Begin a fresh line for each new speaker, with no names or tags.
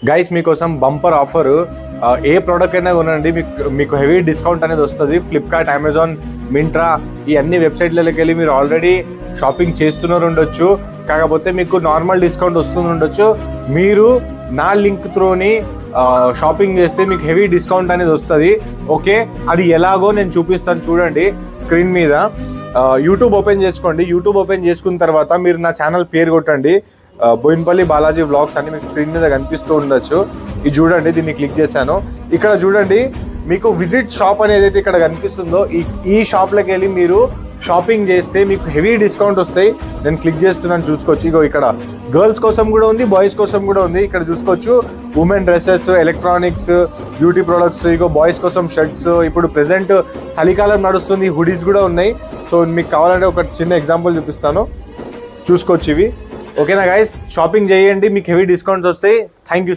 Guys మీకోసం bumper offer, ఏ product అయినా కొనండి మీకు హెవీ డిస్కౌంట్ అనేది వస్తుంది. ఫ్లిప్కార్ట్, అమెజాన్, మింట్రా ఈ అన్ని వెబ్సైట్లకి వెళ్ళి మీరు ఆల్రెడీ షాపింగ్ చేస్తున్నారు ఉండొచ్చు, కాకపోతే మీకు నార్మల్ డిస్కౌంట్ వస్తుంది ఉండొచ్చు. మీరు నా లింక్ త్రూని షాపింగ్ చేస్తే మీకు హెవీ డిస్కౌంట్ అనేది వస్తుంది. ఓకే, అది ఎలాగో నేను చూపిస్తాను చూడండి స్క్రీన్ మీద. యూట్యూబ్ ఓపెన్ చేసుకోండి. యూట్యూబ్ ఓపెన్ చేసుకున్న తర్వాత మీరు నా ఛానల్ పేరు కొట్టండి, బోయిన్పల్లి బాలాజీ వ్లాగ్స్ అని మీకు స్క్రీన్ మీద కనిపిస్తూ ఉండొచ్చు. ఇది చూడండి, దీన్ని క్లిక్ చేశాను. ఇక్కడ చూడండి మీకు విజిట్ షాప్ అనేది అయితే ఇక్కడ కనిపిస్తుందో ఈ షాప్లోకి వెళ్ళి మీరు షాపింగ్ చేస్తే మీకు హెవీ డిస్కౌంట్ వస్తాయి. నేను క్లిక్ చేస్తున్నాను, చూసుకోవచ్చు. ఇగో ఇక్కడ గర్ల్స్ కోసం కూడా ఉంది, బాయ్స్ కోసం కూడా ఉంది. ఇక్కడ చూసుకోవచ్చు women dresses, electronics, beauty products, ఇగో బాయ్స్ కోసం షర్ట్స్. ఇప్పుడు ప్రెసెంట్ చలికాలం నడుస్తుంది, హుడీస్ కూడా ఉన్నాయి. సో మీకు కావాలంటే ఒక చిన్న ఎగ్జాంపుల్ చూపిస్తాను, చూసుకోవచ్చు ఇవి. ఓకేనా గైస్, షాపింగ్ చేయండి, మీకు హెవీ డిస్కౌంట్స్ వస్తాయి. Thank you.